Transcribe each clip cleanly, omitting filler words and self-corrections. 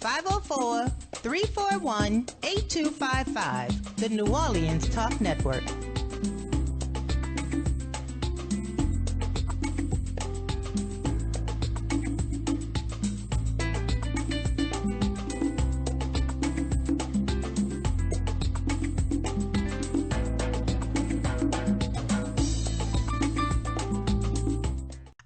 504-341-8255, the New Orleans Talk Network.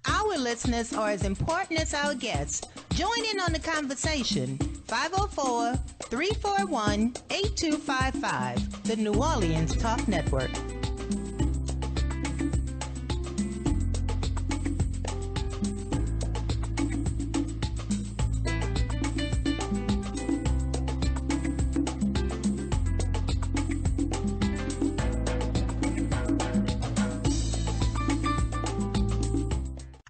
Our listeners are as important as our guests. Join in on the conversation. 504-341-8255, the New Orleans Talk Network.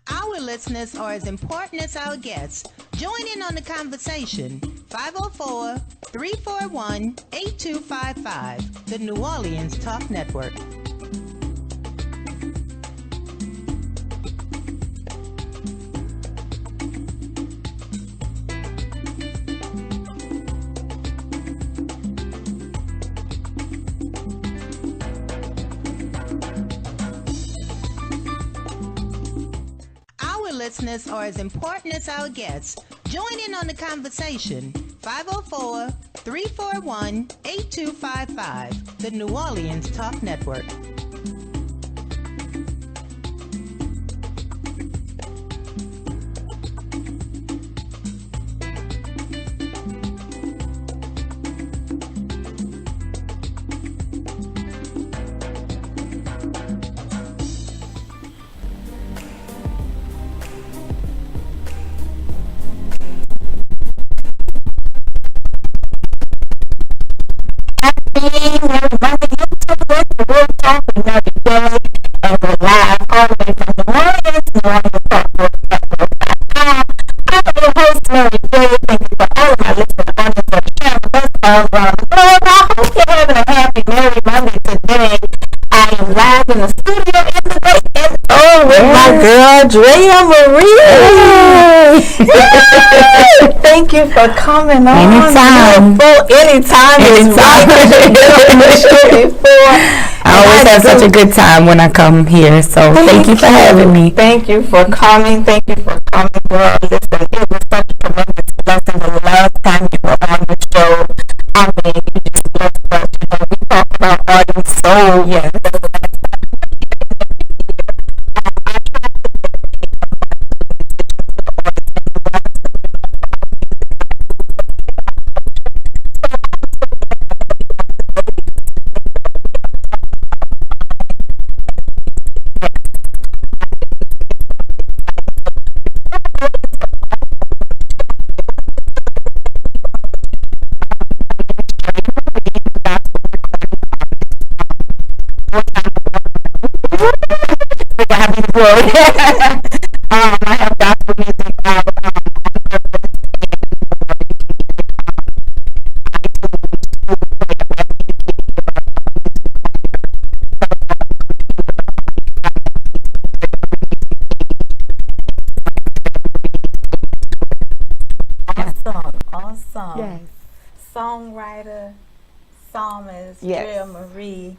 Our listeners are as important as our guests. Join in on the conversation. 504-341-8255, the New Orleans Talk Network. Our listeners are as important as our guests. Join in on the conversation. 504-341-8255, the New Orleans Talk Network. Everybody, we're talking every day, and we're live all the way from the morning to morning.com. I'm your host, Mary J. Thank you for all of my listeners on the channel around the globe. I hope you're having a happy, merry Monday today. I am live in the studio in the day, and with my girl, Drea Marie. Thank you for coming on. Anytime. Anytime is right. I always have such a good time when I come here, so thank you for having me. Thank you for coming. Thank you for coming, girl. Listen, it was such a tremendous blessing the last time you were on the show. I mean, you just blessed us. You know, we talk about heart and soul. Yes. I have gospel music out. Awesome. Yes. Songwriter, psalmist, Yes. Drea Marie.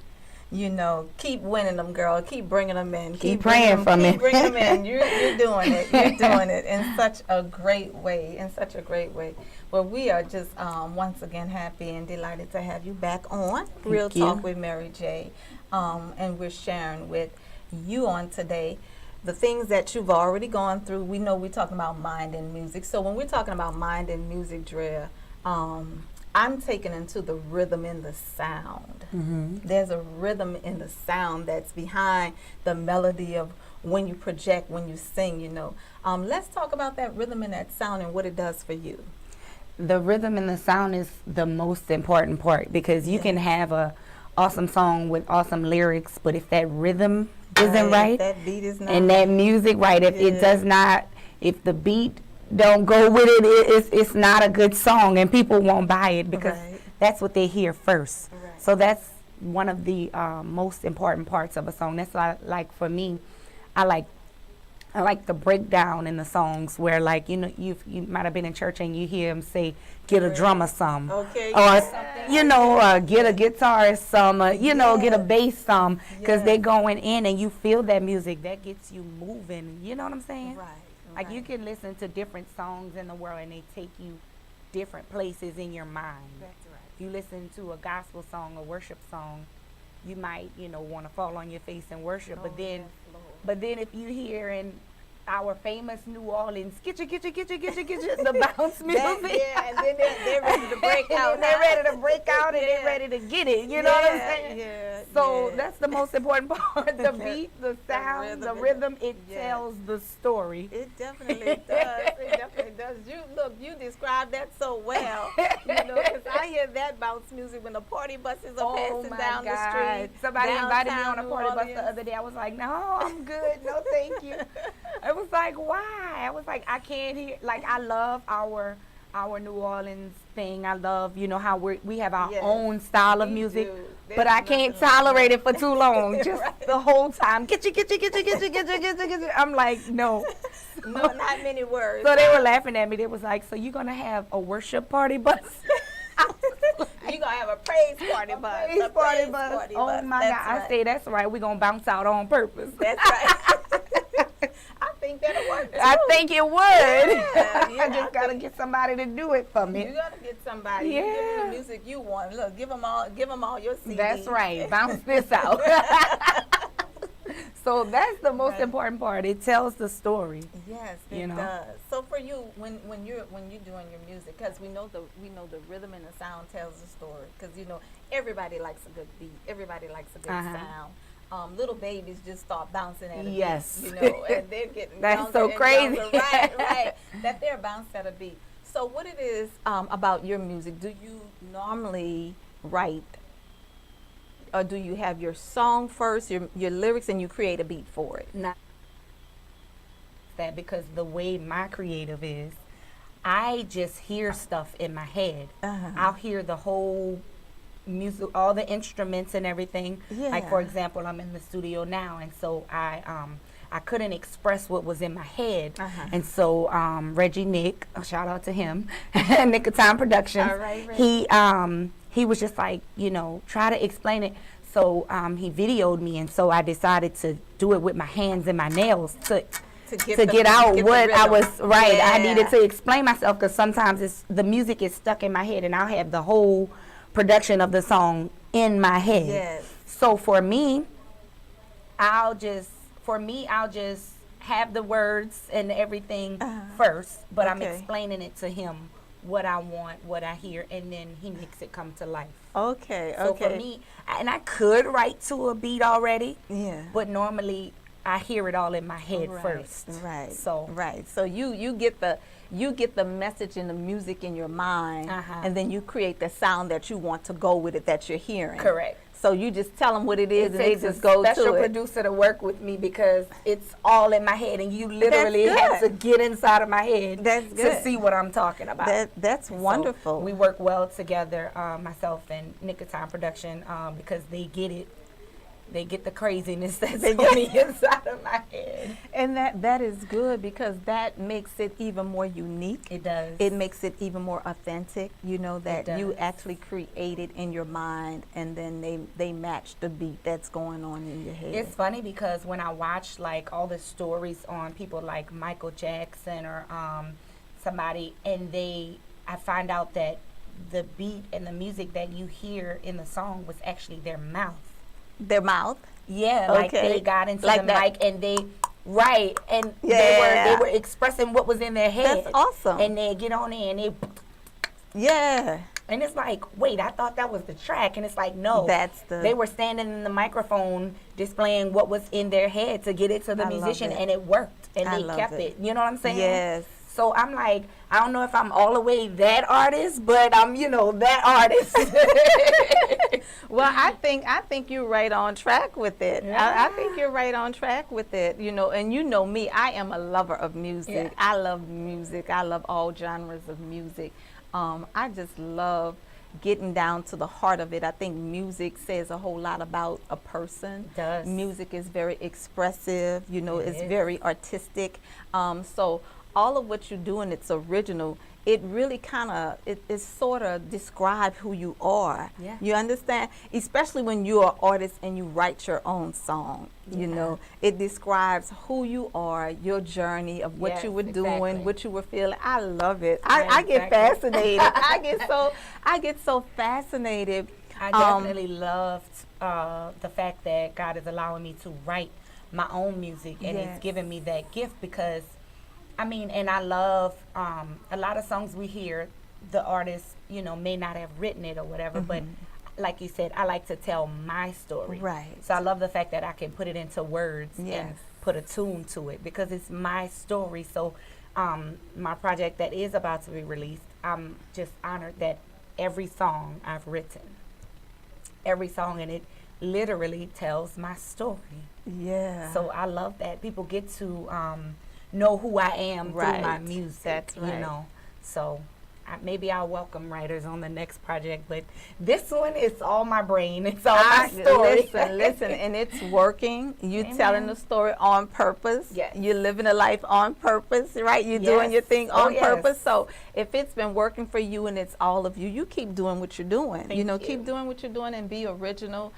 You know, keep winning them, girl. Keep bringing them in. Keep praying for me. Keep bringing them in. You're doing it. You're doing it in such a great way. Well, we are just once again happy and delighted to have you back on Real Talk with Mary J. And we're sharing with you on today the things that you've already gone through. We know we're talking about mind and music. So when we're talking about mind and music, Drea, I'm taken into the rhythm in the sound. Mm-hmm. There's a rhythm in the sound that's behind the melody of when you project, when you sing, you know. Let's talk about that rhythm and that sound and what it does for you. The rhythm and the sound is the most important part, because you can have a awesome song with awesome lyrics, but if that rhythm isn't right, that beat is not and that music right, if it does not, if the beat don't go with it, it's not a good song, and people won't buy it because that's what they hear first. Right. So that's one of the most important parts of a song. That's like for me, I like I like the breakdown in the songs where, like, you might have been in church and you hear him say, "Get a drummer some," Okay. or get a guitarist some, get a bass some, because they're going in and you feel that music that gets you moving. You know what I'm saying? Right. Like you can listen to different songs in the world and they take you different places in your mind. That's right. You listen to a gospel song, a worship song, you might, want to fall on your face and worship, but then. Yes, Lord. But then if you hear in our famous New Orleans, get you, the bounce music. And then they're ready to break out. And they're ready to break out and they're ready to get it. You know what I'm saying? Yeah. So that's the most important part. The beat, the sound, the rhythm, it tells the story. It definitely does. It definitely does. You described that so well. Because I hear that bounce music when the party buses are passing down the street. Somebody invited me on a New party bus Orleans. the other day. I was like, no, I'm good. No, thank you. I was like, why? I was like, I can't hear. Like, I love our New Orleans thing. I love, how we have our own style of music. But I can't tolerate it for too long. Just the whole time. Get you. I'm like, no. No, not many words. So they were laughing at me. They was like, so you're going to have a worship party bus? You're going to have a praise party bus. Praise party bus. Oh, my God. Right. I say, that's right. We're going to bounce out on purpose. That's right. I think that'll work too. I think it would. Yeah, I just gotta get somebody to do it for me. You gotta get somebody. Yeah. You give them the music you want. Look, give them all your CDs. That's right. Bounce this out. So that's the most important part. It tells the story. Yes, it does. So for you, when you're doing your music, because we know the rhythm and the sound tells the story. Because everybody likes a good beat. Everybody likes a good sound. Little babies just start bouncing at a beat, and they're getting that's so crazy. Right, that they're bounced at a beat. So what it is about your music, do you normally write, or do you have your song first, your lyrics, and you create a beat for it? Not that, because the way my creative is, I just hear stuff in my head. I'll hear the whole music, all the instruments and everything. Like, for example, I'm in the studio now, and so I couldn't express what was in my head, and so Reggie Nick, shout out to him, Nicotine Productions. All right. He was just like, try to explain it. So he videoed me, and so I decided to do it with my hands and my nails to get out what I was I needed to explain myself, because sometimes the music is stuck in my head, and I'll have the whole production of the song in my head. Yes. So for me, I'll just have the words and everything first, but I'm explaining it to him, what I want, what I hear, and then he makes it come to life. Okay. So for me, and I could write to a beat already, but normally I hear it all in my head first. Right. So you get the message and the music in your mind, and then you create the sound that you want to go with it, that you're hearing. Correct. So you just tell them what it is, and they just go to it. Special producer to work with me, because it's all in my head, and you literally have to get inside of my head to see what I'm talking about. That's wonderful. So we work well together, myself and Nicotine Production, because they get it. They get the craziness that's on the inside of my head. And that is good, because that makes it even more unique. It does. It makes it even more authentic, that you actually created in your mind, and then they match the beat that's going on in your head. It's funny, because when I watch like all the stories on people like Michael Jackson or somebody, and I find out that the beat and the music that you hear in the song was actually their mouth. Their mouth? Yeah, like they got into like the mic and they they were expressing what was in their head. That's awesome. And they get on there and they and it's like, wait, I thought that was the track, and it's like, no, they were standing in the microphone displaying what was in their head to get it to the musician, and it worked, and they kept it. You know what I'm saying? Yes. So I'm like, I don't know if I'm all the way that artist, but I'm, that artist. Well, I think you're right on track with it. Yeah. I think you're right on track with it. And me, I am a lover of music. Yeah. I love music. I love all genres of music. I just love getting down to the heart of it. I think music says a whole lot about a person. It does. Music is very expressive, you know, it's very artistic. So all of what you're doing, it's original. It really kind of, it sort of describe who you are. Yeah. You understand? Especially when you're an artist and you write your own song. You know, it describes who you are, your journey of what you were doing, what you were feeling. I love it. I get fascinated. I get so fascinated. I definitely loved the fact that God is allowing me to write my own music, and it's giving me that gift because, I mean, and I love a lot of songs we hear, the artist, you know, may not have written it or whatever, but like you said, I like to tell my story. Right. So I love the fact that I can put it into words and put a tune to it because it's my story. So my project that is about to be released, I'm just honored that every song I've written, every song in it literally tells my story. Yeah. So I love that people get to know who I am through my music. That's right. You know, so maybe I'll welcome writers on the next project, but this one is all my brain. It's all my story. Listen, and it's working. You telling the story on purpose. Yes. You're living a life on purpose, right? You're doing your thing on purpose. So if it's been working for you and it's all of you, you keep doing what you're doing. Thank you. Keep doing what you're doing and be original.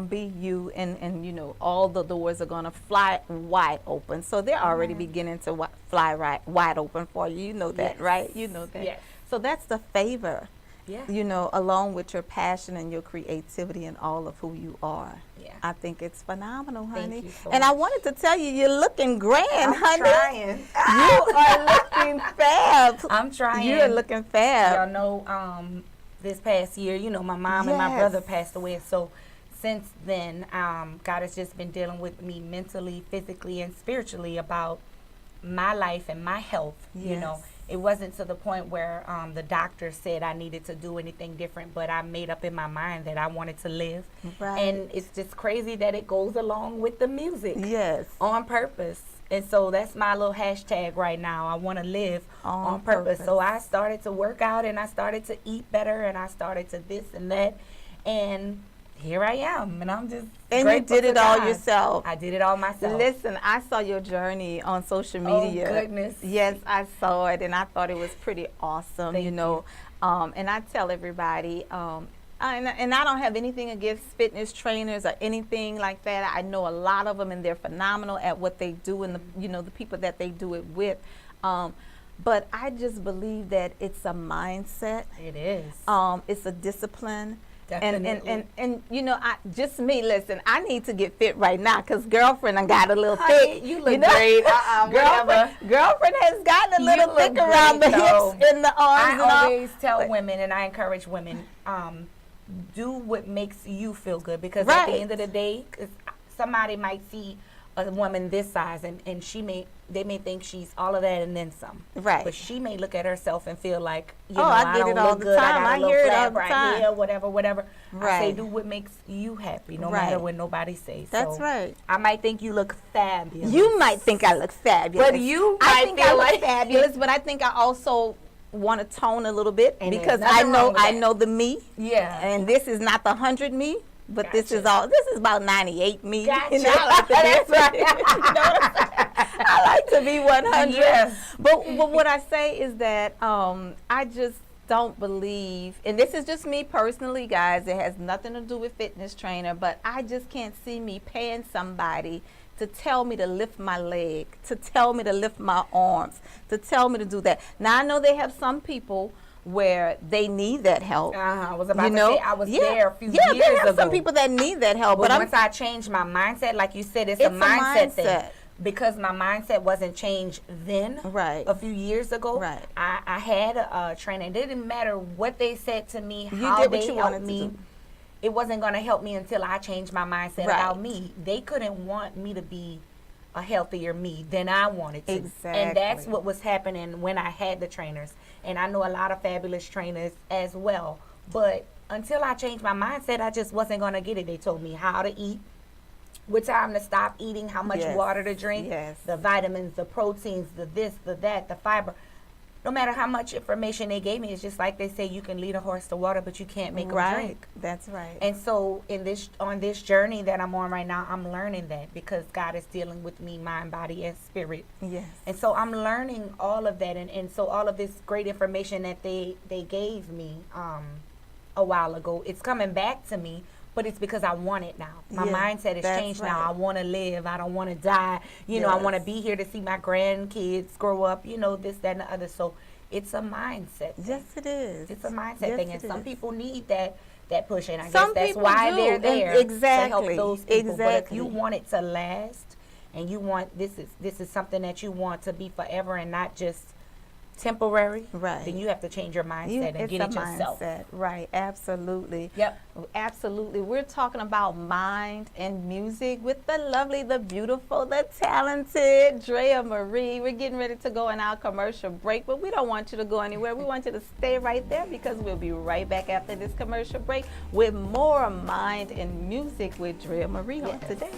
Be you, and you know, all the doors are going to fly wide open. So they're already beginning to fly wide open for you. You know that, right? You know that. Yes. So that's the favor, Yeah. you know, along with your passion and your creativity and all of who you are. Yeah. I think it's phenomenal, honey. Thank you so and I much. wanted to tell you, you're looking grand, honey. Trying. You are looking fab. I'm trying. You're looking fab. Y'all know, this past year, you know, my mom and my brother passed away. So since then, God has just been dealing with me mentally, physically, and spiritually about my life and my health. You know, it wasn't to the point where the doctor said I needed to do anything different, but I made up in my mind that I wanted to live. Right. And it's just crazy that it goes along with the music. Yes. On purpose. And so that's my little hashtag right now. I want to live on purpose. So I started to work out and I started to eat better and I started to this and that. And here I am, and I'm just and you did it all yourself. I did it all myself. Listen, I saw your journey on social media. Oh, goodness. Yes, I saw it, and I thought it was pretty awesome. Thank you know, and I tell everybody, and I don't have anything against fitness trainers or anything like that. I know a lot of them, and they're phenomenal at what they do, and the people that they do it with. But I just believe that it's a mindset. It is. It's a discipline. Definitely. And you know, just me, listen, I need to get fit right now because girlfriend I got a little Honey, thick. you look great. Girlfriend has gotten a little thick around the hips and the arms. I always tell women, and I encourage women, do what makes you feel good because at the end of the day, 'cause somebody might see a woman this size and they may think she's all of that and then some. Right. But she may look at herself and feel like, I get it all the time. I hear it all the right time. here, whatever. Right. I say do what makes you happy, no matter what nobody says. That's so right. I might think you look fabulous. You might think I look fabulous. But you I might think feel I look like fabulous, but I think I also want to tone a little bit And because there's I nothing wrong know with that. I know the me. Yeah. And this is not the 100 me. But this is about 98 me. Gotcha. You know, I like to That's right. you know what I'm saying? I like to be 100. Yes. But what I say is that I just don't believe, and this is just me personally, guys. It has nothing to do with fitness trainer, but I just can't see me paying somebody to tell me to lift my leg, to tell me to lift my arms, to tell me to do that. Now, I know they have some people where they need that help. I was about to say I was there a few years ago. Yeah, there are some people that need that help. But once I changed my mindset, like you said, it's a mindset thing. Because my mindset wasn't changed then, a few years ago. Right. I had a trainer. It didn't matter what they said to me, how they helped me. It wasn't going to help me until I changed my mindset about me. They couldn't want me to be a healthier me than I wanted to. Exactly. And that's what was happening when I had the trainers. And I know a lot of fabulous trainers as well. But until I changed my mindset, I just wasn't going to get it. They told me how to eat, what time to stop eating, how much water to drink, the vitamins, the proteins, the this, the that, the fiber. no matter how much information they gave me, it's just like they say, you can lead a horse to water, but you can't make him drink. That's right. And so on this journey that I'm on right now, I'm learning that because God is dealing with me, mind, body, and spirit. Yes. And so I'm learning all of that. And so all of this great information that they gave me a while ago, it's coming back to me. But it's because I want it now. My mindset has changed now. I want to live. I don't want to die. You know, I want to be here to see my grandkids grow up, you know, this, that, and the other. So it's a mindset thing. Yes, it is. It's a mindset thing. And some people need that push. And I Some guess that's people why do. they're there Exactly. to help those people. But if Exactly. you want it to last and you want, this is something that you want to be forever and not just temporary, right, then you have to change your mindset and get it yourself. Mindset. Right, absolutely. Yep. Absolutely. We're talking about mind and music with the lovely, the beautiful, the talented Drea Marie. We're getting ready to go on our commercial break, but we don't want you to go anywhere. We want you to stay right there because we'll be right back after this commercial break with more mind and music with Drea Marie on today.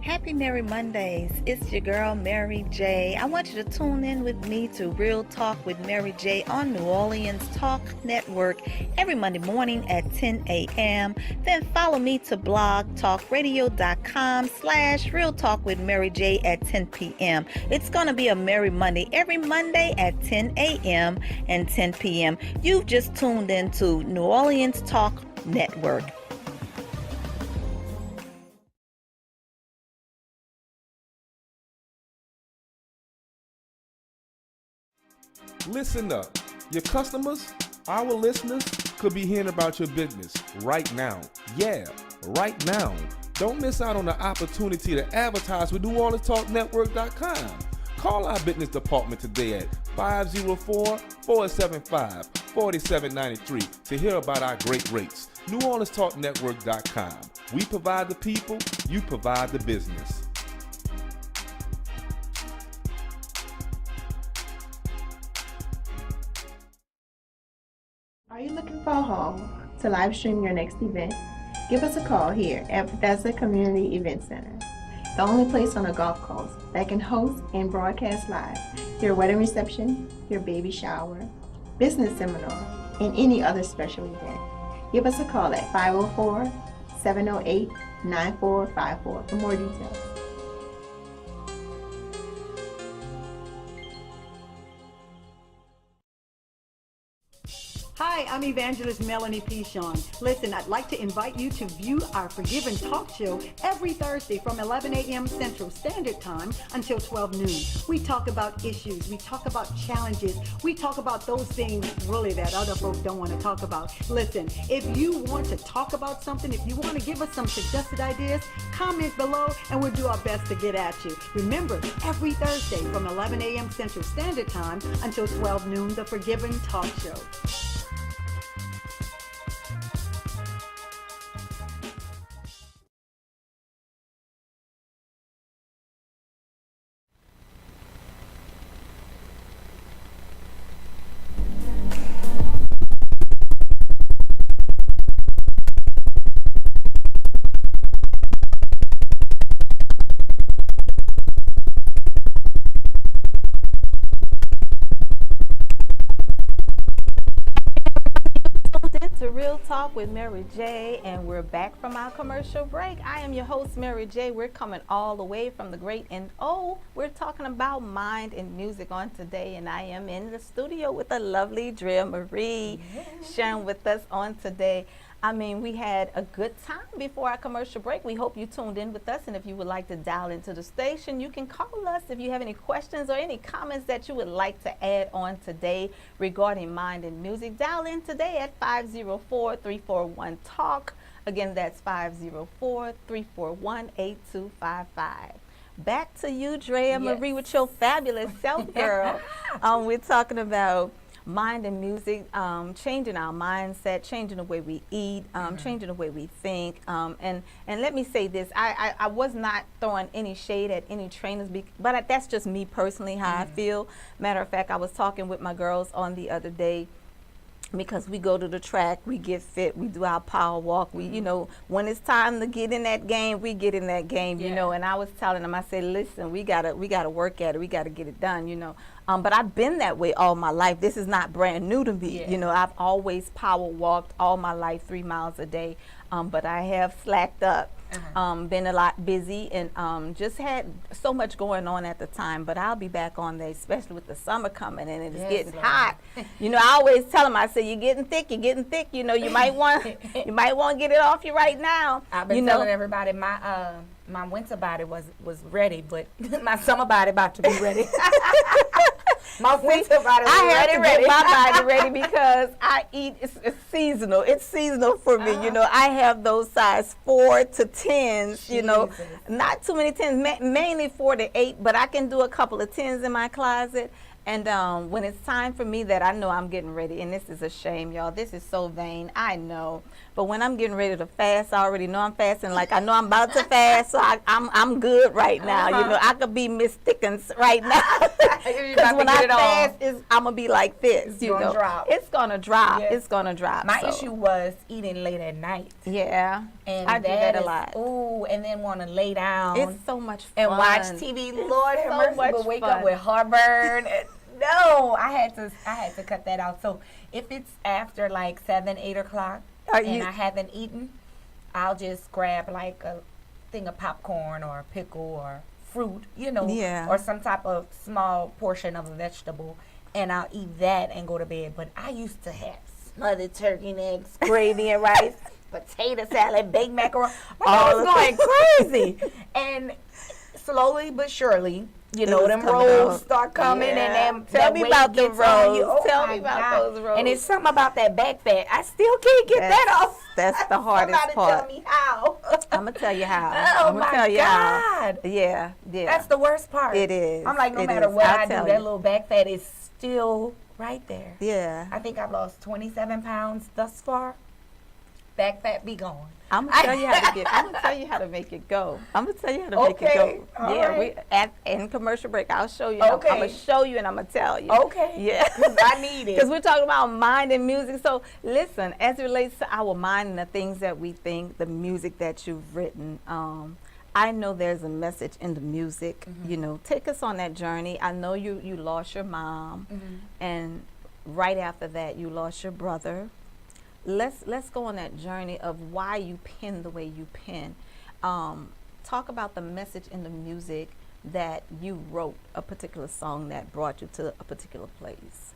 Happy Merry Mondays. It's your girl, Mary J. I want you to tune in with me to Real Talk with Mary J on New Orleans Talk Network every Monday morning at 10 a.m. Then follow me to blogtalkradio.com/Real Talk with Mary J at 10 p.m. It's going to be a Merry Monday every Monday at 10 a.m. and 10 p.m. You've just tuned in to New Orleans Talk Network. Listen up. Your customers, our listeners, could be hearing about your business right now. Yeah, right now. Don't miss out on the opportunity to advertise with NewOrleansTalkNetwork.com. Call our business department today at 504-475-4793 to hear about our great rates. NewOrleansTalkNetwork.com. We provide the people, you provide the business. Are you looking for a hall to live stream your next event? Give us a call here at Bethesda Community Event Center, the only place on the Gulf Coast that can host and broadcast live your wedding reception, your baby shower, business seminar, and any other special event. Give us a call at 504-708-9454 for more details. Hi, I'm Evangelist Melanie Pichon. Listen, I'd like to invite you to view our Forgiven Talk Show every Thursday from 11 a.m. Central Standard Time until 12 noon. We talk about issues. We talk about challenges. We talk about those things really that other folks don't want to talk about. Listen, if you want to talk about something, if you want to give us some suggested ideas, comment below and we'll do our best to get at you. Remember, every Thursday from 11 a.m. Central Standard Time until 12 noon, the Forgiven Talk Show. To Real Talk with Mary J, and we're back from our commercial break. I am your host, Mary J. We're coming all the way from the great NO. We're talking about mind and music on today, and I am in the studio with the lovely Drea Marie sharing with us on today. I mean, we had a good time before our commercial break. We hope you tuned in with us, and if you would like to dial into the station, you can call us if you have any questions or any comments that you would like to add on today regarding mind and music. Dial in today at 504-341-TALK. Again, that's 504-341-8255. Back to you, Drea Marie, with your fabulous self, girl. We're talking about mind and music, changing our mindset, changing the way we eat, changing the way we think. And let me say this, I was not throwing any shade at any trainers, but that's just me personally, how I feel. Matter of fact, I was talking with my girls on the other day, because we go to the track, we get fit, we do our power walk, we, you know, when it's time to get in that game, we get in that game, you know. And I was telling them, I said, listen, we gotta work at it, we gotta get it done, you know. But I've been that way all my life. This is not brand new to me, you know. I've always power walked all my life, 3 miles a day, but I have slacked up. Been a lot busy, and just had so much going on at the time. But I'll be back on there, especially with the summer coming in and it's getting hot. You know, I always tell them, I say, you're getting thick. You know, you might want to get it off you right now. I've been telling everybody my winter body was ready, but my summer body about to be ready. My winter body was ready. My body ready because I eat. It's seasonal. It's seasonal for me. You know, I have those size 4 to 10s. You know, not too many 10s, mainly 4 to 8, but I can do a couple of 10s in my closet. And when it's time for me that I know I'm getting ready, and this is a shame, y'all. This is so vain, I know. But when I'm getting ready to fast, I already know I'm fasting. Like, I know I'm about to fast, so I'm good right now. You know, I could be Miss Thickens right now. Because when I fast, I'm going to be like this. It's going to drop. It's going to drop. It's going to drop. My issue was eating late at night. Yeah. And I do that a lot. Ooh, and then want to lay down. It's so much fun. And watch TV. Lord have mercy, but wake up with heartburn. No, I had to cut that out. So if it's after like 7, 8 o'clock and I haven't eaten, I'll just grab like a thing of popcorn or a pickle or fruit, you know, or some type of small portion of a vegetable, and I'll eat that and go to bed. But I used to have smothered turkey and eggs, gravy and rice, potato salad, baked macaroni. I was going crazy. And slowly but surely, you know, them rolls start coming, and then tell me about the rolls. Tell me about those rolls. And it's something about that back fat. I still can't get that off. That's the hardest part. Tell me how. I'm gonna tell you how. Oh my God. Yeah. That's the worst part. It is. I'm like, no matter what I do, that little back fat is still right there. Yeah. I think I've lost 27 pounds thus far. Back fat be gone. I'm gonna tell you how to I'm gonna tell you how to make it go. I'm gonna tell you how to make it go. Right. We in commercial break, I'll show you. I'm gonna show you and I'm gonna tell you. Okay. Yeah. Because I need it. Because we're talking about mind and music. So listen, as it relates to our mind and the things that we think, the music that you've written, I know there's a message in the music. You know, take us on that journey. I know you lost your mom, and right after that you lost your brother. Let's go on that journey of why you pen the way you pen. Talk about the message in the music that you wrote, a particular song that brought you to a particular place.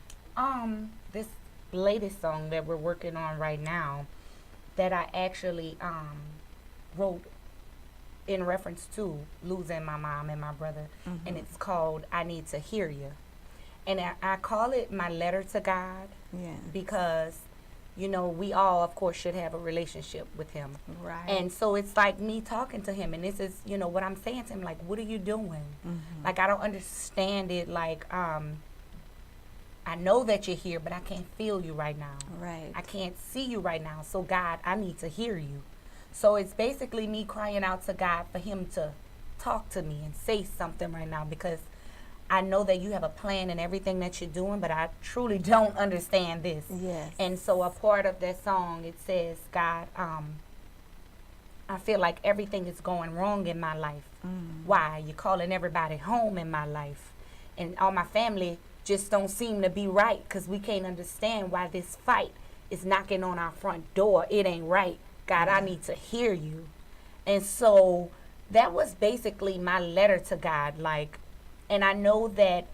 This latest song that we're working on right now, that I actually wrote in reference to losing my mom and my brother, and it's called "I Need to Hear You," and I call it my letter to God, because, you know, we all, of course, should have a relationship with him. Right. And so it's like me talking to him, and this is, you know, what I'm saying to him, like, what are you doing? Like, I don't understand it. Like, I know that you're here, but I can't feel you right now. Right. I can't see you right now. So, God, I need to hear you. So it's basically me crying out to God for him to talk to me and say something right now, because I know that you have a plan in everything that you're doing, but I truly don't understand this. Yes. And so a part of that song, it says, God, I feel like everything is going wrong in my life. Why? You're calling everybody home in my life. And all my family just don't seem to be right, because we can't understand why this fight is knocking on our front door. It ain't right. God, I need to hear you. And so that was basically my letter to God. Like, and I know that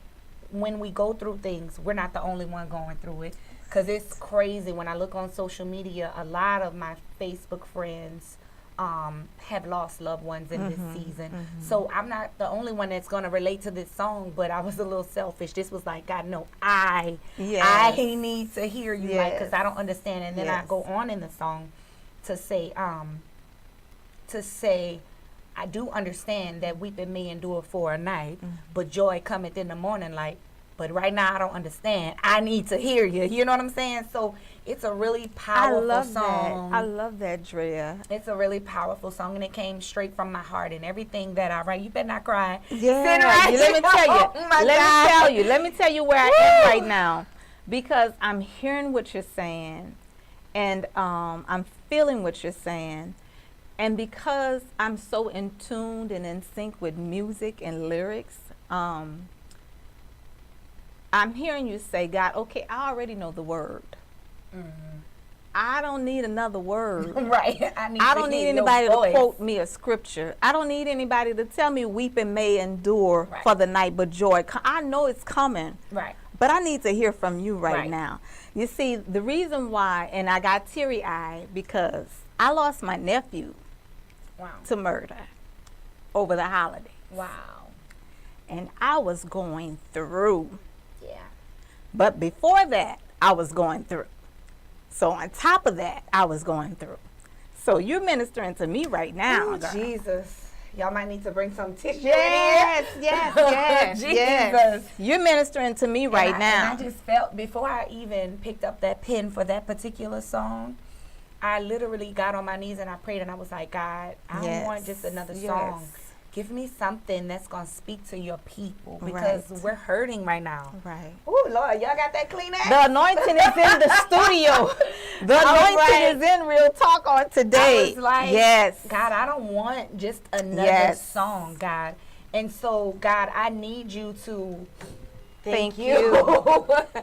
when we go through things, we're not the only one going through it, because it's crazy. When I look on social media, a lot of my Facebook friends have lost loved ones in this season. So I'm not the only one that's going to relate to this song, but I was a little selfish. This was like, God, no, I need to hear you, like, because I don't understand. And then I go on in the song to say, I do understand that weeping may endure for a night, but joy cometh in the morning, like, but right now I don't understand. I need to hear you. You know what I'm saying? So it's a really powerful song. I love that, Drea. It's a really powerful song, and it came straight from my heart. And everything that I write, you better not cry. Yeah, Right let me tell you. oh Let me tell you where I am right now, because I'm hearing what you're saying, and I'm feeling what you're saying, and because I'm so in tune and in sync with music and lyrics, I'm hearing you say, God, okay, I already know the word. I don't need another word. Right. I don't need anybody to quote me a scripture. I don't need anybody to tell me weeping may endure for the night, but joy. I know it's coming. Right. But I need to hear from you right now. You see, the reason why, and I got teary-eyed, because I lost my nephew to murder over the holidays. Wow. And I was going through. Yeah. But before that, I was going through. So on top of that, I was going through. So you're ministering to me right now. Ooh, Jesus. Y'all might need to bring some tissue yes, in yes, Jesus. yes. You're ministering to me right now. And I just felt, before I even picked up that pen for that particular song, I literally got on my knees and I prayed, and I was like, God, I don't want just another song. Give me something that's going to speak to your people, because we're hurting right now. Right. Oh, Lord, y'all got that Kleenex? The anointing is in the studio. The anointing is in Real Talk on today. I was like, yes. God, I don't want just another song, God. And so, God, I need you to thank you.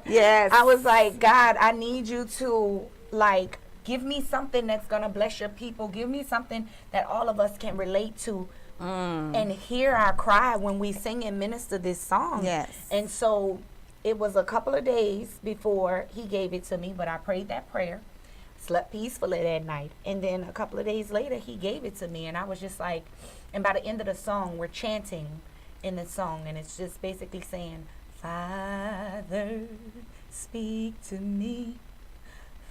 Yes. I was like, God, I need you to, like, give me something that's going to bless your people. Give me something that all of us can relate to. And hear our cry when we sing and minister this song. Yes. And so it was a couple of days before he gave it to me, but I prayed that prayer, slept peacefully that night. And then a couple of days later, he gave it to me. And I was just like, and by the end of the song, we're chanting in the song. And it's just basically saying, Father, speak to me.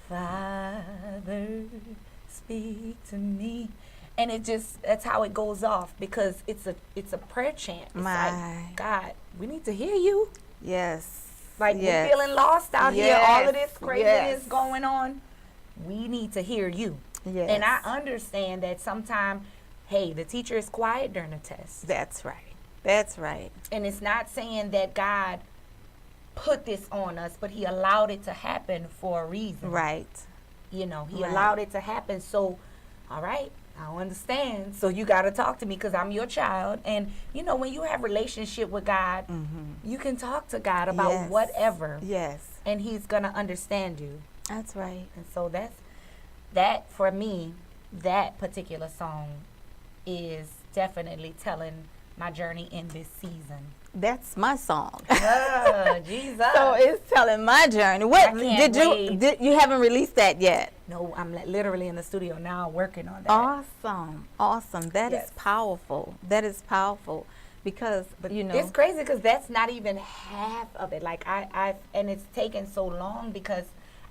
Father, speak to me. And it just, that's how it goes off, because it's a prayer chant. It's like, God, we need to hear you. Yes. Like, we're feeling lost out here. All of this craziness going on. We need to hear you. Yes. And I understand that sometimes, hey, the teacher is quiet during the test. That's right. That's right. And it's not saying that God put this on us, but he allowed it to happen for a reason. Right. You know, he allowed it to happen. So, all right, I don't understand. So you got to talk to me, because I'm your child. And, you know, when you have relationship with God, you can talk to God about whatever. Yes. And he's going to understand you. That's right. And so that for me, that particular song is definitely telling my journey in this season. That's my song. Jesus. So it's telling my journey. What did you haven't released that yet? No, I'm literally in the studio now working on that. Awesome. That is powerful. That is powerful, because you know, it's crazy, because that's not even half of it. Like and it's taken so long, because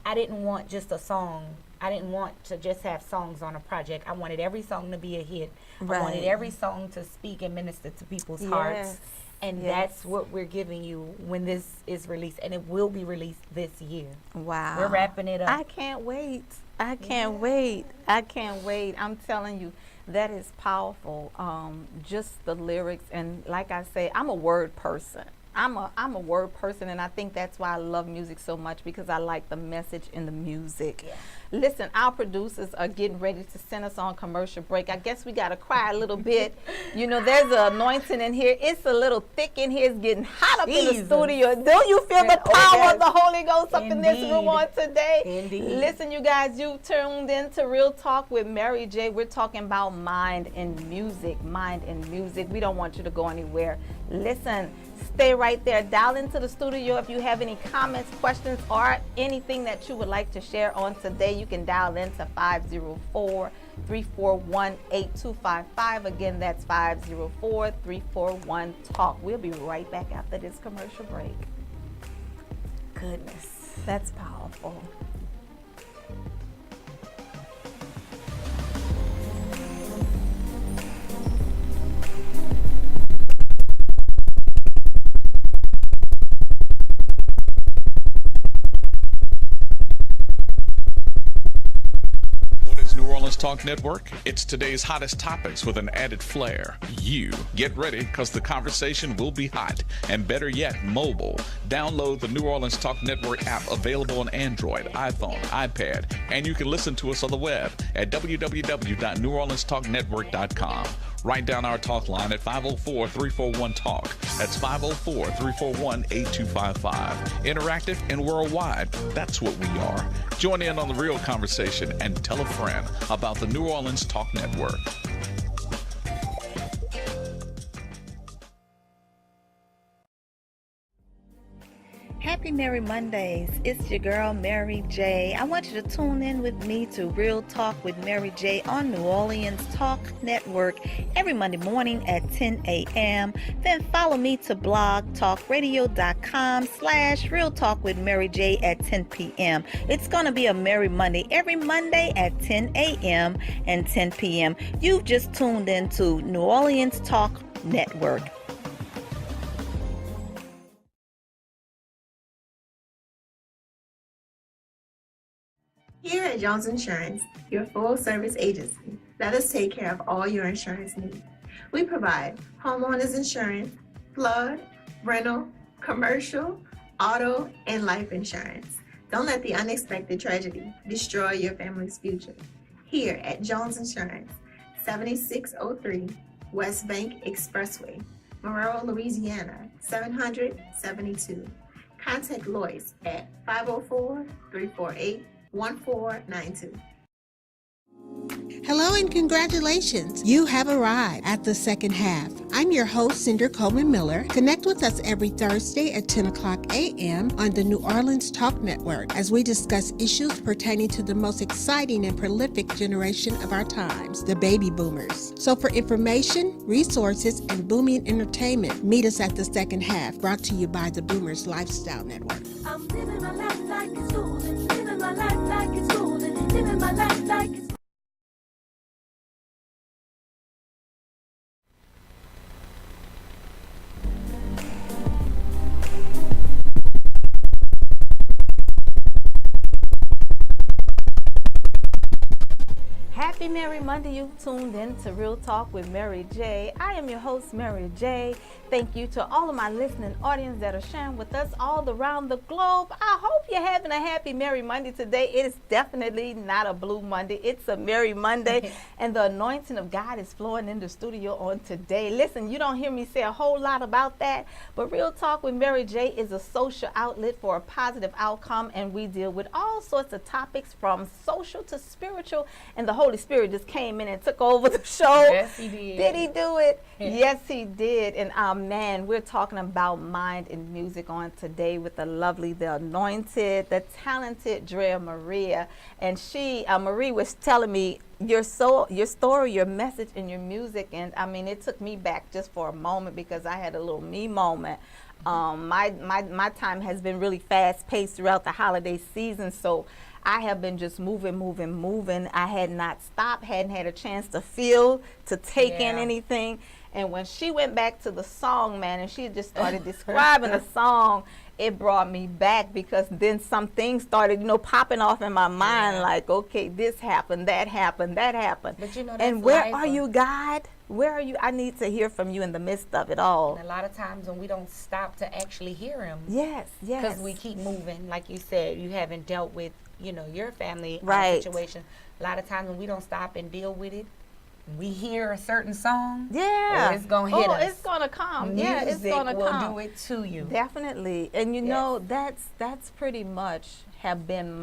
I didn't want just a song. I didn't want to just have songs on a project. I wanted every song to be a hit. I wanted every song to speak and minister to people's hearts. And that's what we're giving you when this is released. And it will be released this year. Wow. We're wrapping it up. I can't wait. I can't wait. I'm telling you, that is powerful. Just the lyrics. And like I say, I'm a word person. I'm a word person, and I think that's why I love music so much, because I like the message in the music. Yeah. Listen, our producers are getting ready to send us on commercial break. I guess we got to cry a little bit. You know, there's an anointing in here. It's a little thick in here. It's getting hot up in the studio. Don't you feel the power of the Holy Ghost up in this room on today? Indeed. Listen, you guys, you tuned in to Real Talk with Mary J. We're talking about mind and music. Mind and music. We don't want you to go anywhere. Listen, stay right there. Dial into the studio if you have any comments, questions, or anything that you would like to share on today. You can dial in to 504-341-8255. Again, that's 504-341-TALK. We'll be right back after this commercial break. Goodness, that's powerful. Orleans Talk Network. It's today's hottest topics with an added flair. You get ready because the conversation will be hot and better yet, mobile. Download the New Orleans Talk Network app available on Android, iPhone, iPad, and you can listen to us on the web at www.neworleanstalknetwork.com. Write down our talk line at 504-341-TALK. That's 504-341-8255. Interactive and worldwide. That's what we are. Join in on the real conversation and tell a friend about the New Orleans Talk Network. Happy Merry Mondays. It's your girl, Mary J. I want you to tune in with me to Real Talk with Mary J on New Orleans Talk Network every Monday morning at 10 a.m. Then follow me to blogtalkradio.com/Real Talk with Mary J at 10 p.m. It's going to be a Merry Monday every Monday at 10 a.m. and 10 p.m. You've just tuned into New Orleans Talk Network. Here at Jones Insurance, your full-service agency, let us take care of all your insurance needs. We provide homeowners insurance, flood, rental, commercial, auto, and life insurance. Don't let the unexpected tragedy destroy your family's future. Here at Jones Insurance, 7603 West Bank Expressway, Monroe, Louisiana, 772. Contact Lois at 504-348-1492. Hello and congratulations. You have arrived at the second half. I'm your host, Cinder Coleman Miller. Connect with us every Thursday at 10 o'clock a.m. on the New Orleans Talk Network as we discuss issues pertaining to the most exciting and prolific generation of our times, the baby boomers. So for information, resources, and booming entertainment, meet us at the second half, brought to you by the Boomers Lifestyle Network. I'm living my life like it's golden, living my life like it's golden, living my life like it's Happy Merry Monday. You tuned in to Real Talk with Mary J. I am your host, Mary J. Thank you to all of my listening audience that are sharing with us all around the globe. I hope you're having a happy Merry Monday today. It is definitely not a blue Monday. It's a Merry Monday, and the anointing of God is flowing in the studio on today. Listen, you don't hear me say a whole lot about that, but Real Talk with Mary J is a social outlet for a positive outcome, and we deal with all sorts of topics from social to spiritual, and the Holy Spirit just came in and took over the show. Yes, he did. Did he do it? Yeah. Yes, he did. And man, we're talking about mind and music on today with the lovely, the anointed, the talented Drea Marie. And she, Marie was telling me your story, your message, and your music. And I mean, it took me back just for a moment because I had a little me moment. My time has been really fast paced throughout the holiday season. So I have been just moving. I had not stopped, hadn't had a chance to feel, to take in anything. And when she went back to the song, man, and she just started describing the song, it brought me back because then some things started, popping off in my mind like, okay, this happened, that happened, that happened. But that's and where life. are you, God? Where are you? I need to hear from you in the midst of it all. And a lot of times when we don't stop to actually hear him. Yes. Because we keep moving. Like you said, you haven't dealt with, your family situation. A lot of times when we don't stop and deal with it, we hear a certain song. Yeah. It's going to hit us. It's going to come. Music it's going to come. will do it to you. Definitely. And that's pretty much have been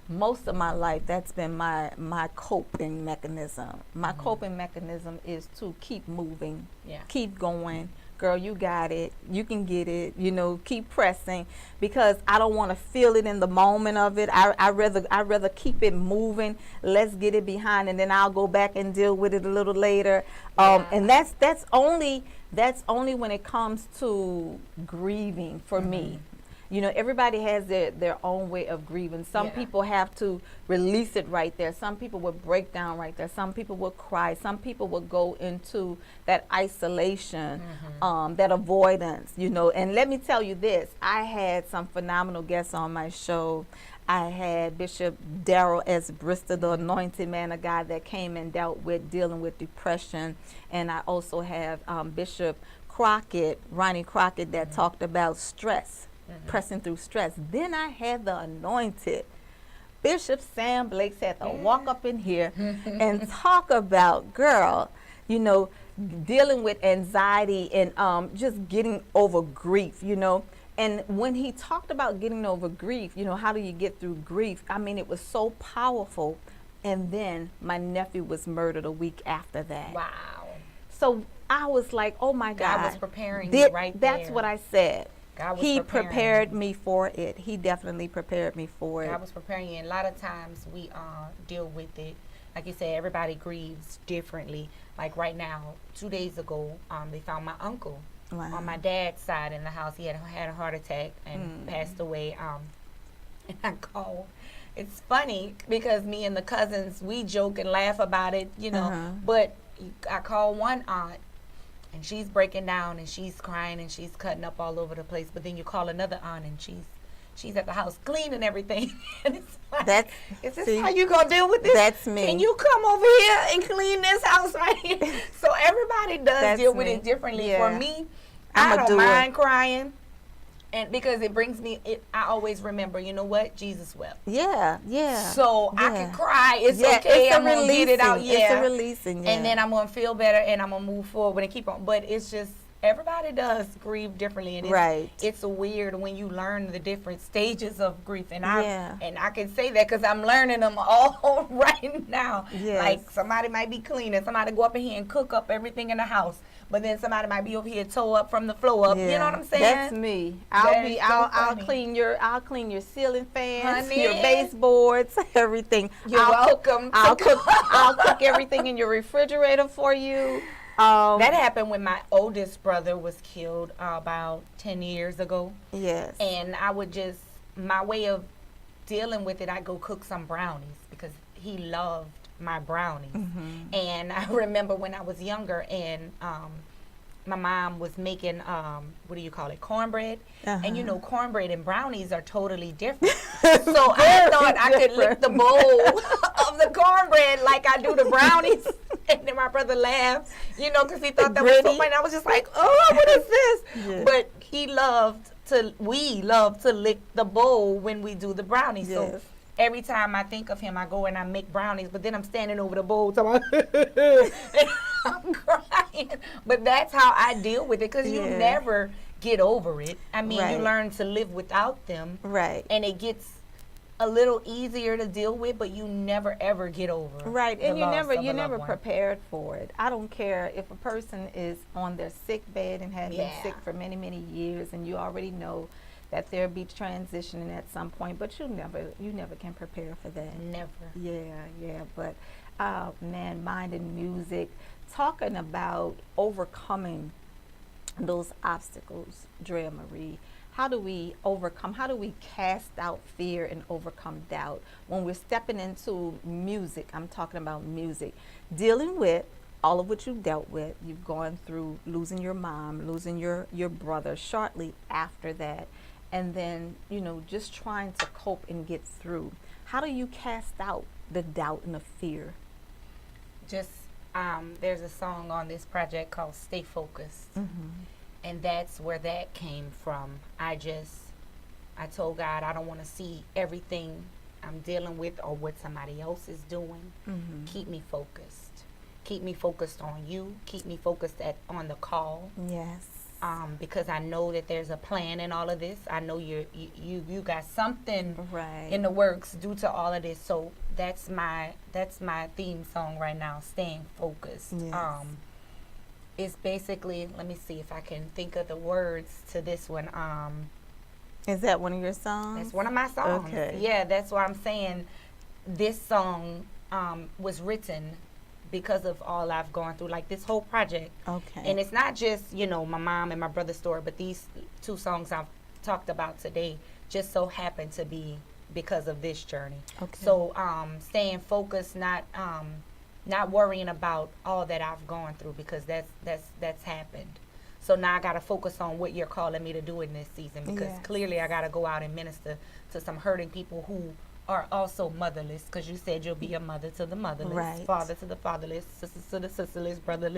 most of my life, that's been my coping mechanism. My coping mechanism is to keep moving, keep going. Girl, you got it. You can get it. Keep pressing because I don't want to feel it in the moment of it. I rather keep it moving. Let's get it behind, and then I'll go back and deal with it a little later. And that's only when it comes to grieving for me. You know, everybody has their own way of grieving. Some people have to release it right there. Some people will break down right there. Some people will cry. Some people will go into that isolation, that avoidance, you know. And let me tell you this, I had some phenomenal guests on my show. I had Bishop Darrell S. Bristol, the anointed man of God that came and dealing with depression. And I also have Bishop Crockett, Ronnie Crockett, that talked about stress, pressing through stress. Then I had the anointed Bishop Sam Blake had to walk up in here and talk about, girl, you know, dealing with anxiety and just getting over grief, you know. And when he talked about getting over grief, you know, how do you get through grief? I mean, it was so powerful. And then my nephew was murdered a week after that. Wow. So I was like, oh my God. God was preparing you right there. That's what I said. God was He preparing prepared you. me for it. He definitely prepared me for it. God was preparing you. And a lot of times we deal with it. Like you said, everybody grieves differently. Like right now, 2 days ago, they found my uncle. Wow. On my dad's side in the house. He had a heart attack and passed away. And I called. It's funny because me and the cousins, we joke and laugh about it, you know. But I called one aunt, and she's breaking down, and she's crying, and she's cutting up all over the place. But then you call another aunt, and she's at the house cleaning everything. And it's like, is this how you gonna deal with this? That's me. Can you come over here and clean this house right here? So everybody does deal with it differently. Yeah. For me, I don't mind crying, and because it brings me, I always remember, you know what, Jesus wept. Yeah, yeah. So I can cry. It's okay. It's I'm gonna get it out. It's a releasing. And then I'm gonna feel better, and I'm gonna move forward and keep on. But it's just everybody does grieve differently, and it's weird when you learn the different stages of grief. And I can say that because I'm learning them all right now. Yes. Like somebody might be cleaning, somebody go up in here and cook up everything in the house. But then somebody might be over here toe up from the floor up. You know what I'm saying? That's me. I'll clean your ceiling fans, your baseboards, everything. You're welcome. I'll cook everything in your refrigerator for you. That happened when my oldest brother was killed about 10 years ago. Yes. And I would just, my way of dealing with it, I go cook some brownies because he loved my brownies. And I remember when I was younger and my mom was making, what do you call it, cornbread? And you know, cornbread and brownies are totally different. So I thought I could lick the bowl of the cornbread like I do the brownies. And then my brother laughed, you know, because he thought that was so funny. I was just like, oh, what is this? But we love to lick the bowl when we do the brownies. So every time I think of him, I go and I make brownies, but then I'm standing over the bowl, so I'm crying. But that's how I deal with it, because you never get over it. I mean, you learn to live without them. Right. And it gets a little easier to deal with, but you never ever get over it. Right. And you're never prepared for it. I don't care if a person is on their sick bed and has been sick for many, many years, and you already know that they'll be transitioning at some point, but you never can prepare for that. Never. Yeah. But man, mind and music, talking about overcoming those obstacles, Drea Marie. How do we cast out fear and overcome doubt when we're stepping into music? I'm talking about music, dealing with all of what you've dealt with. You've gone through losing your mom, losing your brother shortly after that, and then, you know, just trying to cope and get through. How do you cast out the doubt and the fear? Just, there's a song on this project called Stay Focused. And that's where that came from. I told God, I don't want to see everything I'm dealing with or what somebody else is doing. Keep me focused. Keep me focused on you. Keep me focused on the call. Yes. Because I know that there's a plan in all of this. I know you got something in the works due to all of this. So that's my theme song right now, staying focused. Yes. It's basically, let me see if I can think of the words to this one. Is that one of your songs? That's one of my songs. Okay. Yeah, that's why I'm saying this song was written because of all I've gone through, like this whole project. Okay. And it's not just, you know, my mom and my brother's story, but these two songs I've talked about today just so happened to be because of this journey. Okay. So staying focused, not worrying about all that I've gone through, because that's happened. So now I got to focus on what you're calling me to do in this season, because clearly I got to go out and minister to some hurting people who are also motherless, because you said you'll be a mother to the motherless, Right. father to the fatherless, sister to the sisterless, brother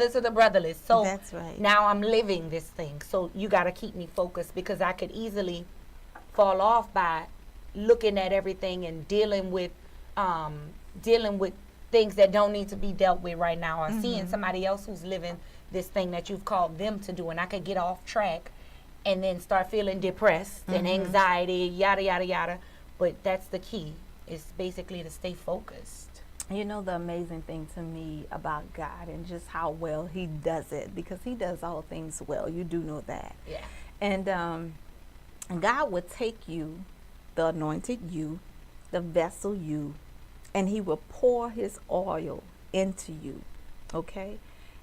to the brotherless. So That's right. now I'm living this thing. So you got to keep me focused, because I could easily fall off by looking at everything and dealing with things that don't need to be dealt with right now, or seeing somebody else who's living this thing that you've called them to do, and I could get off track and then start feeling depressed and anxiety, yada yada yada. But that's the key, is basically to stay focused. You know, the amazing thing to me about God and just how well he does it, because he does all things well. You do know that. Yeah. And God would take you, the anointed you, the vessel you, and he will pour his oil into you, okay?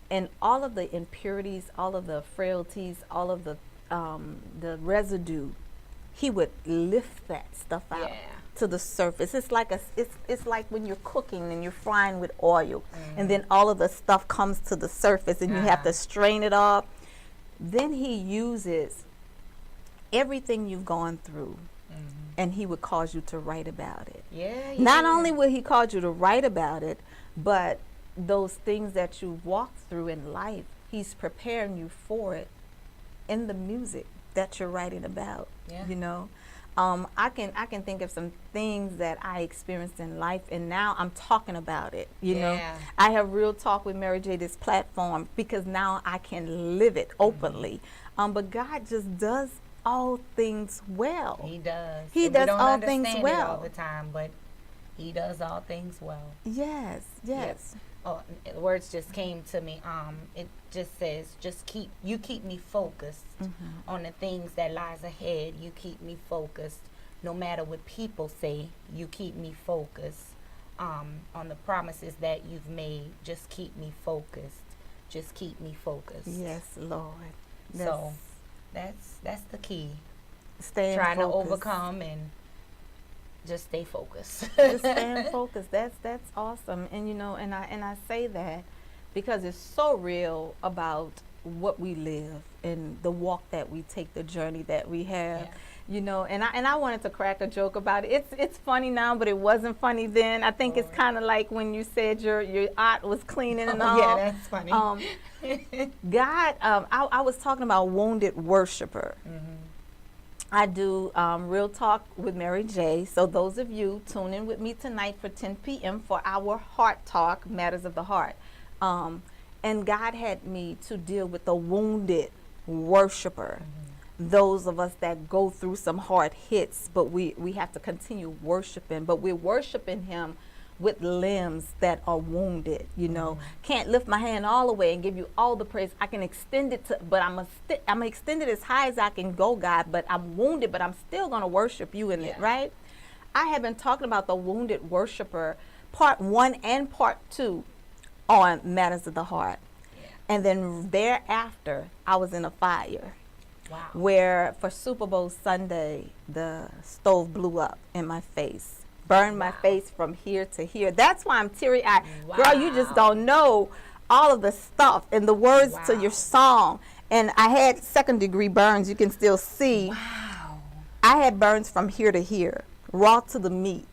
And all of the impurities, all of the frailties, all of the residue, he would lift that stuff out to the surface. It's like it's like when you're cooking and you're frying with oil, and then all of the stuff comes to the surface, and you have to strain it off. Then he uses everything you've gone through, and he would cause you to write about it. Not only will he cause you to write about it, but those things that you've walked through in life, he's preparing you for it in the music that you're writing about. You know, I can think of some things that I experienced in life, and now I'm talking about it. You know, I have Real Talk with Mary J, this platform, because now I can live it openly. But God just does all things well. He does. He does all things well. We don't understand it all the time, but he does all things well. Yes. Oh, the words just came to me. It just says, you keep me focused on the things that lies ahead. You keep me focused, no matter what people say. You keep me focused on the promises that you've made. Just keep me focused. Just keep me focused. Yes, Lord. So that's the key. Trying to overcome and just stay focused. Just staying focused. That's awesome. And you know, and I say that because it's so real about what we live and the walk that we take, the journey that we have. You know, and I wanted to crack a joke about it. It's funny now, but it wasn't funny then. I think it's kind of like when you said your aunt was cleaning and all. Yeah, that's funny. God, I was talking about wounded worshiper. I do Real Talk with Mary J. So those of you tune in with me tonight for 10 p.m. for our Heart Talk, Matters of the Heart. And God had me to deal with the wounded worshiper. Those of us that go through some hard hits, but we have to continue worshiping. But we're worshiping him with limbs that are wounded, you know. Can't lift my hand all the way and give you all the praise. I can extend it to, but I'm extend it as high as I can go, God, but I'm wounded, but I'm still going to worship you in it, right? I have been talking about the wounded worshiper, part 1 and part 2 on Matters of the Heart. And then thereafter, I was in a fire. Where for Super Bowl Sunday, the stove blew up in my face. Burned my face from here to here. That's why I'm teary-eyed. Girl, you just don't know all of the stuff and the words to your song. And I had second-degree burns. You can still see. I had burns from here to here, raw to the meat.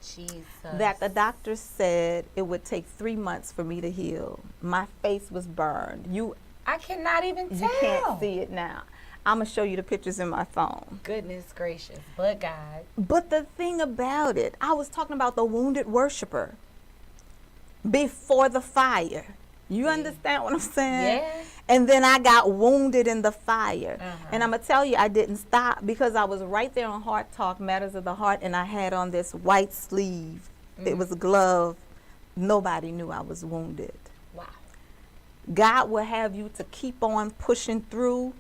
Jesus. That the doctor said it would take 3 months for me to heal. My face was burned. I cannot even tell. You can't see it now. I'm going to show you the pictures in my phone. Goodness gracious, but God. But the thing about it, I was talking about the wounded worshiper before the fire. You understand what I'm saying? Yeah. And then I got wounded in the fire. And I'm going to tell you, I didn't stop because I was right there on Heart Talk, Matters of the Heart, and I had on this white sleeve. It was a glove. Nobody knew I was wounded. Wow. God will have you to keep on pushing through.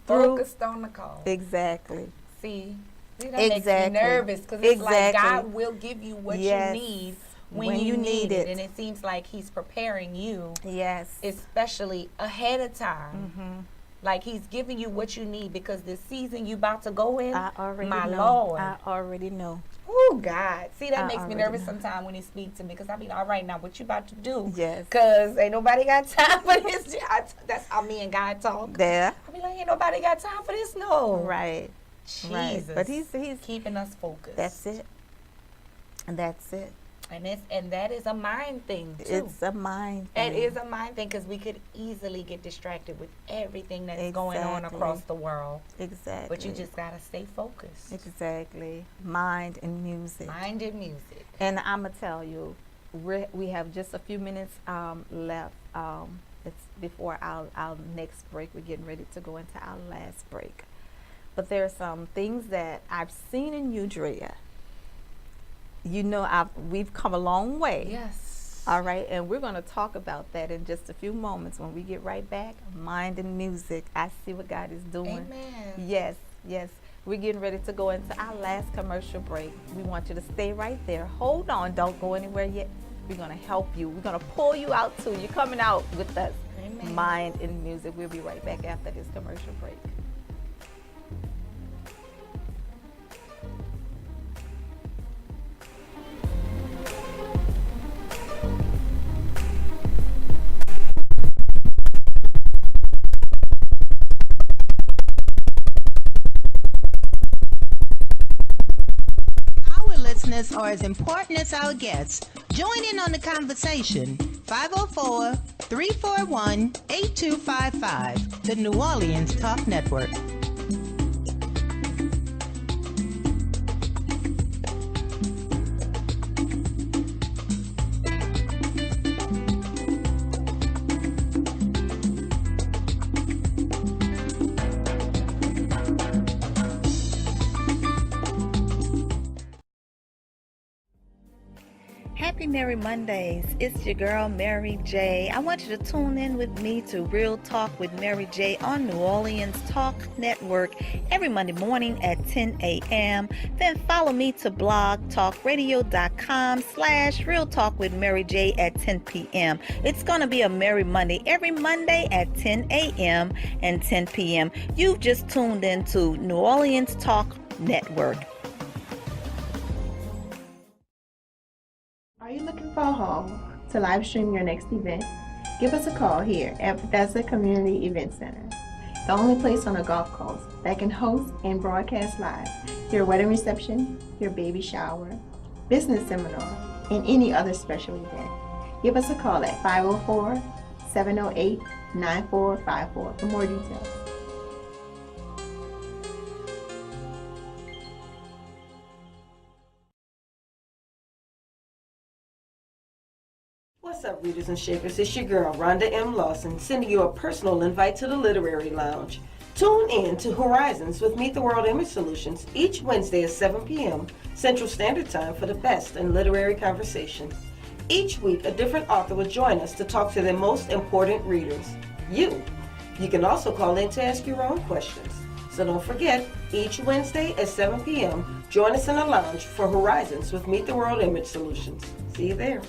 Focused on the call. Exactly. See, that makes me nervous because it's like God will give you what you need when you need it. And it seems like he's preparing you. Yes. Especially ahead of time Like he's giving you what you need because this season you about to go in, I already my know. Lord. I already know. Oh God! See, that I makes me already nervous know. sometimes when he speaks to me because I mean, all right, now what you about to do? Yes. Cause ain't nobody got time for this. That's how me and God talk. There. I be like, ain't nobody got time for this, no. Right. Jesus. Right. But he's keeping us focused. That's it. That's it. And that is a mind thing too. It's a mind thing. It is a mind thing because we could easily get distracted with everything that's going on Exactly. across the world. Exactly. But you just gotta stay focused. Exactly. Mind and music. Mind and music. And I'm going to tell you, we have just a few minutes left. It's before our next break. We're getting ready to go into our last break. But there are some things that I've seen in you, Drea. You know, we've come a long way. Yes. All right, and we're going to talk about that in just a few moments when we get right back. Mind and music. I see what God is doing. Amen. Yes, yes. We're getting ready to go into our last commercial break. We want you to stay right there. Hold on. Don't go anywhere yet. We're going to help you. We're going to pull you out, too. You're coming out with us. Amen. Mind and music. We'll be right back after this commercial break. Our listeners are as important as our guests. Join in on the conversation. 504-341-8255, the New Orleans Talk Network. Happy Merry Mondays. It's your girl, Mary J. I want you to tune in with me to Real Talk with Mary J on New Orleans Talk Network every Monday morning at 10 a.m. Then follow me to blogtalkradio.com/Real Talk with Mary J at 10 p.m. It's going to be a Merry Monday every Monday at 10 a.m. and 10 p.m. You've just tuned into New Orleans Talk Network. Are you looking for a home to live stream your next event? Give us a call here at Bethesda Community Event Center, the only place on a golf course that can host and broadcast live your wedding reception, your baby shower, business seminar, and any other special event. Give us a call at 504-708-9454 for more details. What's up, readers and shakers? It's your girl, Rhonda M. Lawson, sending you a personal invite to the Literary Lounge. Tune in to Horizons with Meet the World Image Solutions each Wednesday at 7 p.m. Central Standard Time for the best in literary conversation. Each week, a different author will join us to talk to their most important readers, you. You can also call in to ask your own questions. So don't forget, each Wednesday at 7 p.m., join us in the lounge for Horizons with Meet the World Image Solutions. See you there.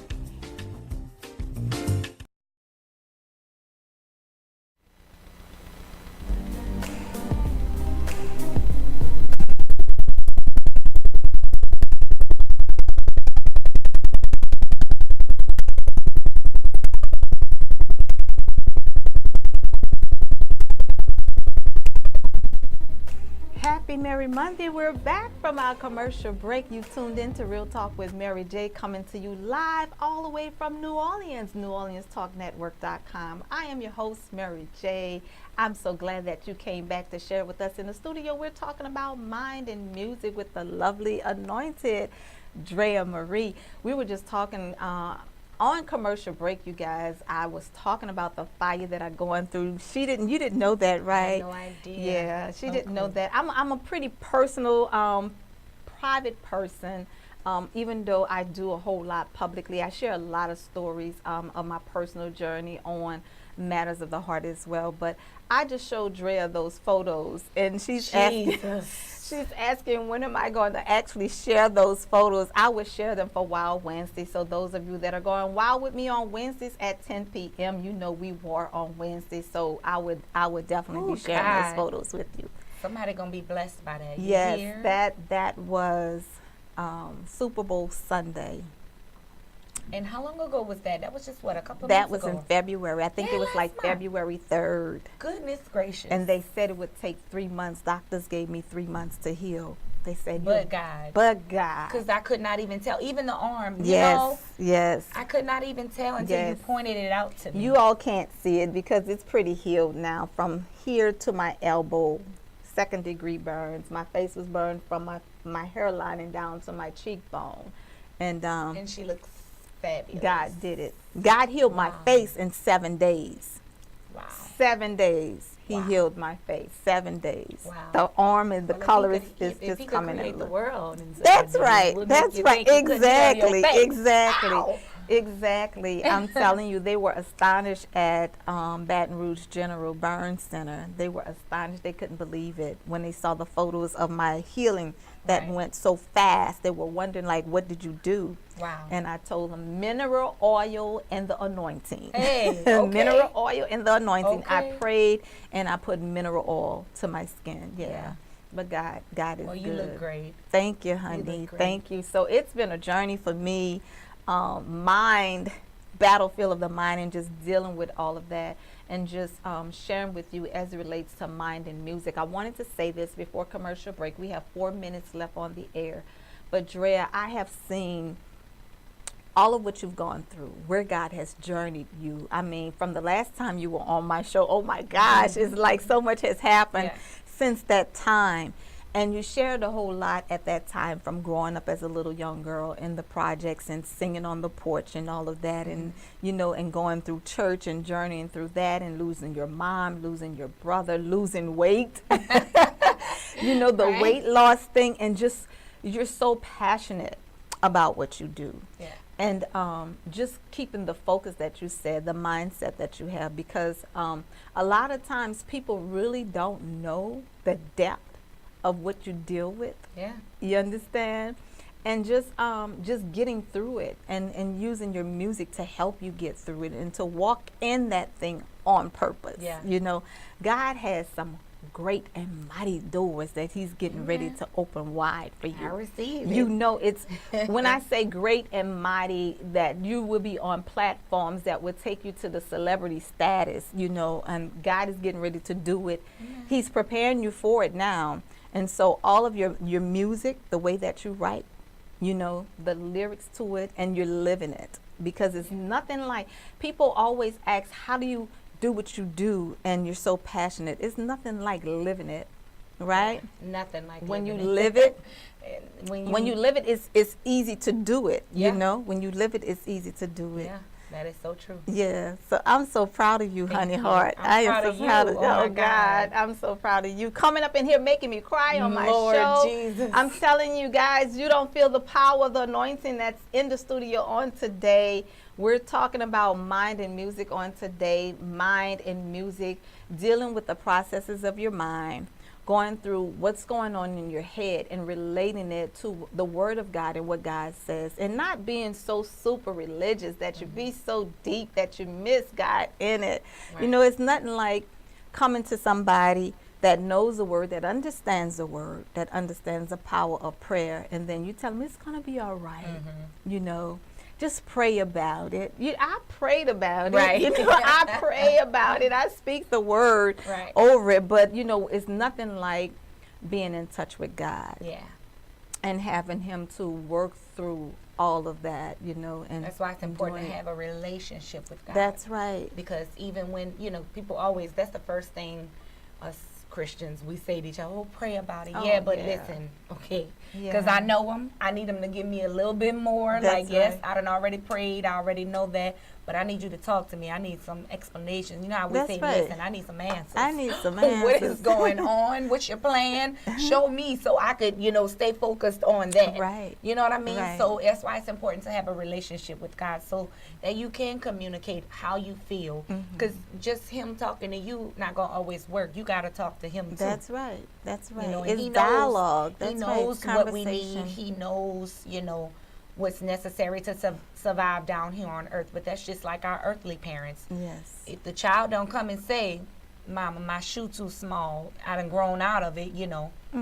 Happy Merry Monday. We're back from our commercial break. You tuned in to Real Talk with Mary J, coming to you live all the way from New Orleans, NewOrleansTalkNetwork.com. I am your host, Mary J. I'm so glad that you came back to share with us in the studio. We're talking about mind and music with the lovely, anointed Drea Marie. We were just talking on commercial break, you guys. I was talking about the fire that I'm going through. You didn't know that, right? No idea. Yeah, she didn't know that. I'm a pretty personal, private person. Even though I do a whole lot publicly, I share a lot of stories of my personal journey on matters of the heart as well. But I just showed Drea those photos, and she's asking. She's asking when am I going to actually share those photos. I would share them for Wild Wednesday. So those of you that are going wild with me on Wednesdays at 10 p.m., you know we war on Wednesday. So I would definitely be sharing those photos with you. Somebody gonna be blessed by that. Yes, that was Super Bowl Sunday. And how long ago was that? That was just what, a couple That months was ago? in February. I think it was like February 3rd. Goodness gracious. And they said it would take 3 months. Doctors gave me 3 months to heal. They said, But God. But God. Because I could not even tell. Even the arm, you Yes, know? yes. I could not even tell until you pointed it out to me. You all can't see it because it's pretty healed now. From here to my elbow, 2nd-degree burns. My face was burned from my hairline and down to my cheekbone. And she looks fabulous. God did it. God healed my face in 7 days. Wow. 7 days. He healed my face. 7 days. Wow. The arm and the color is if just he could coming create in. the world in That's 7 days, right. would That's make you right. think you couldn't heal your Exactly. face. Exactly. Ow. Exactly. I'm telling you, they were astonished at Baton Rouge General Burn Center. They were astonished. They couldn't believe it when they saw the photos of my healing that went so fast. They were wondering, like, what did you do? Wow. And I told them mineral oil and the anointing. Hey, okay. Mineral oil and the anointing. I Okay. prayed and I put mineral oil to my skin. Yeah. But God is Well, good. you look great. Thank you, honey. Thank you. So it's been a journey for me. Battlefield of the mind, and just dealing with all of that, and just sharing with you as it relates to mind and music. I wanted to say this before commercial break. We have 4 minutes left on the air. But Drea, I have seen all of what you've gone through, where God has journeyed you. I mean, from the last time you were on my show, oh my gosh, it's like so much has happened since that time. And you shared a whole lot at that time, from growing up as a little young girl in the projects and singing on the porch and all of that, and you know, and going through church and journeying through that, and losing your mom, losing your brother, losing weight, you know, the weight loss thing, and just you're so passionate about what you do. Yeah. And just keeping the focus that you said, the mindset that you have, because a lot of times people really don't know the depth of what you deal with. Yeah. You understand? And just getting through it, and using your music to help you get through it, and to walk in that thing on purpose. Yeah. You know, God has some great and mighty doors that he's getting ready to open wide for you. I receive You it. know, it's when I say great and mighty, that you will be on platforms that will take you to the celebrity status, you know, and God is getting ready to do it. He's preparing you for it now. And so all of your music, the way that you write, you know, the lyrics to it, and you're living it, because it's nothing like, people always ask, how do you do what you do, and you're so passionate? It's nothing like living it, right? Nothing like when you living live it. when you live it, it's easy to do it. Yeah. You know, when you live it, it's easy to do it. Yeah, that is so true. Yeah, so I'm so proud of you, honey you. heart. I'm I am proud so of you. proud of you. Oh, my Oh God, I'm so proud of you. Coming up in here making me cry on my Lord show. Jesus. I'm telling you guys, you don't feel the power of the anointing that's in the studio on today. We're talking about mind and music on today. Mind and music, dealing with the processes of your mind, going through what's going on in your head and relating it to the Word of God and what God says, and not being so super religious that you be so deep that you miss God in it. Right. You know, it's nothing like coming to somebody that knows the Word, that understands the Word, that understands the power of prayer, and then you tell them it's going to be all right. You know, just pray about it. I prayed about Right. it. You know, I pray about it. I speak the Word Right. over it. But, you know, it's nothing like being in touch with God. Yeah. And having him to work through all of that, you know. And that's why it's important to doing it. have a relationship with God. That's right. Because even when, you know, people always, that's the first thing us Christians, we say to each other, oh, pray about it. Oh, yeah, but yeah. listen, okay. Yeah. Because I know him. I need him to give me a little bit more. That's like, yes, right. I done already prayed. I already know that. but I need you to talk to me. I need some explanation. You know how we That's say, right. listen, I need some answers. I need some What answers. is going on? What's your plan? Show me so I could, stay focused on that. Right. You know what I mean? Right. So that's why it's important to have a relationship with God so that you can communicate how you feel. Because just him talking to you not going to always work. You got to talk to him too. That's right. That's right. And It's he knows, dialogue. That's he right. knows It's what we need. conversation. He knows, what's necessary to survive down here on earth. But that's just like our earthly parents. Yes. If the child don't come and say, Mama, my shoe too small, I done grown out of it,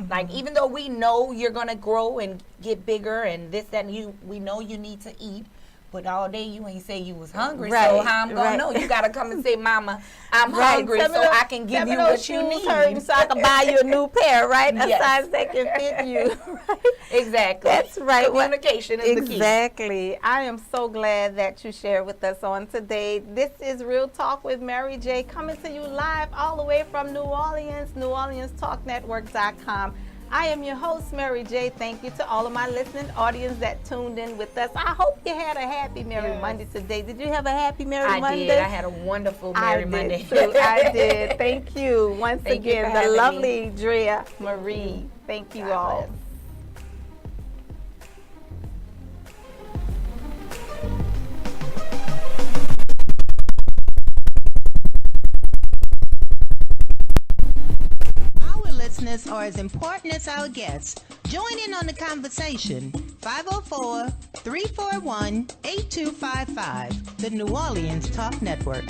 Like, even though we know you're going to grow and get bigger and this, that, and we know you need to eat, but all day you ain't say you was hungry, Right, so how I'm going right. to know? You got to come and say, Mama, I'm Right. hungry, Tell me so those- I can give tell me you those what you shoes need. hurting so I can buy you a new pair, right? A Yes. size that can fit you. Right? Exactly. That's right. Communication is the key. Exactly. I am so glad that you shared with us on today. This is Real Talk with Mary J. coming to you live all the way from New Orleans, NewOrleansTalkNetwork.com. I am your host, Mary J. Thank you to all of my listening audience that tuned in with us. I hope you had a happy Merry Monday today. Did you have a happy Merry Monday? I did. I had a wonderful Merry Monday. Too. I did. Thank you once Thank you again, for the having lovely Drea Marie. Thank you all. bless. Our listeners are as important as our guests. Join in on the conversation. 504-341-8255. The New Orleans Talk Network.